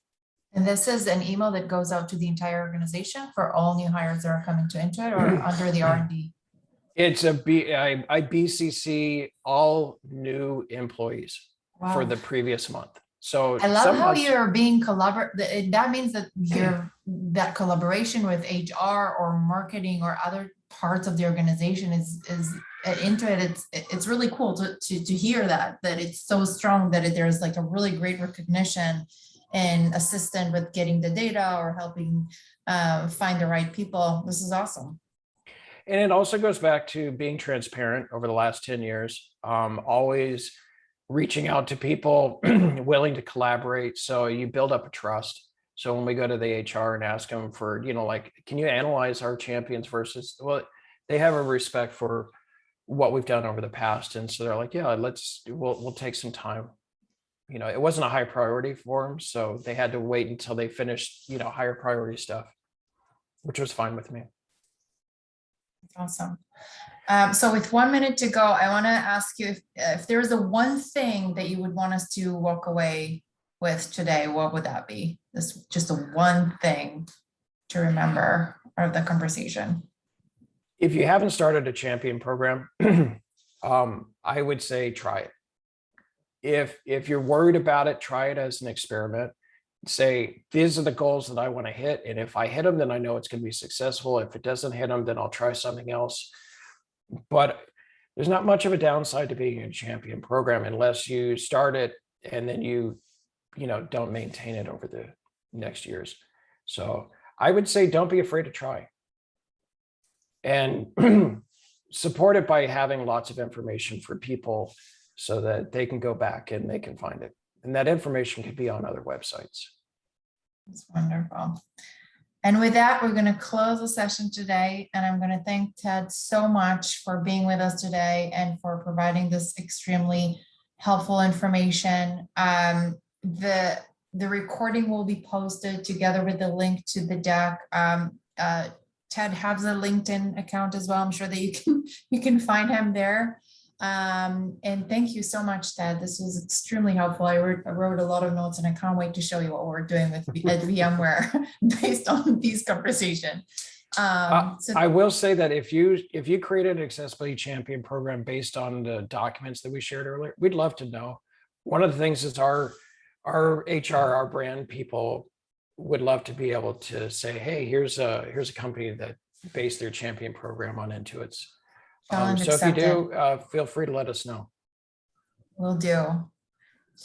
S1: And this is an email that goes out to the entire organization for all new hires that are coming to Intuit, or under the R&D?
S2: It's I BCC all new employees for the previous month. So
S1: I love how you're being collaborative. That means that that collaboration with HR or marketing or other parts of the organization is into it. It's really cool to hear that it's so strong that there's like a really great recognition and assistant with getting the data or helping find the right people. This is awesome.
S2: And it also goes back to being transparent over the last 10 years, always reaching out to people willing to collaborate. So you build up a trust. So when we go to the HR and ask them for, like, can you analyze our champions versus, well, they have a respect for what we've done over the past. And so they're like, yeah, we'll take some time. It wasn't a high priority for them. So they had to wait until they finished, higher priority stuff, which was fine with me.
S1: Awesome. So with 1 minute to go, I want to ask you if there is a one thing that you would want us to walk away with today, what would that be? This just a one thing to remember out of the conversation.
S2: If you haven't started a champion program, I would say try it. If you're worried about it, try it as an experiment. Say, these are the goals that I want to hit. And if I hit them, then I know it's going to be successful. If it doesn't hit them, then I'll try something else. But there's not much of a downside to being a champion program unless you start it and then you don't maintain it over the next years. So I would say don't be afraid to try. And support it by having lots of information for people so that they can go back and they can find it. And that information could be on other websites.
S1: That's wonderful. And with that, we're going to close the session today. And I'm going to thank Ted so much for being with us today and for providing this extremely helpful information. The recording will be posted together with the link to the deck. Ted has a LinkedIn account as well. I'm sure that you can find him there. And thank you so much, Ted. This was extremely helpful. I wrote a lot of notes and I can't wait to show you what we're doing at VMware based on these conversations.
S2: I will say that if you created an accessibility champion program based on the documents that we shared earlier, we'd love to know. One of the things is our HR, our brand people would love to be able to say, hey, here's a company that based their champion program on Intuit's. So if you do, feel free to let us know.
S1: Will do.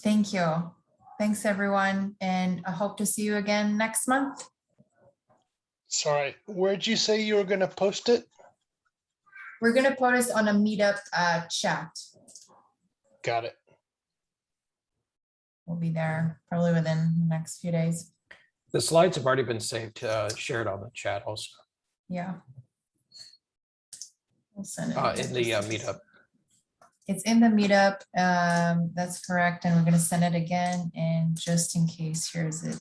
S1: Thank you. Thanks, everyone. And I hope to see you again next month.
S3: Sorry, where'd you say you were going to post it?
S1: We're going to post it on a meetup chat.
S3: Got it.
S1: We'll be there probably within the next few days.
S2: The slides have already been saved, shared on the chat also.
S1: Yeah. We'll send it
S2: in the meetup.
S1: It's in the meetup. That's correct. And we're going to send it again. And just in case, here's it.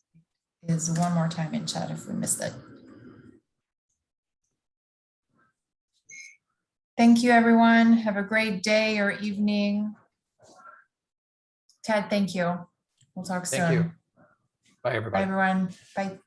S1: Is one more time in chat if we missed it. Thank you, everyone. Have a great day or evening. Ted, thank you. We'll talk soon.
S2: Thank you. Bye,
S1: Bye,
S2: everybody.
S1: everyone. Bye.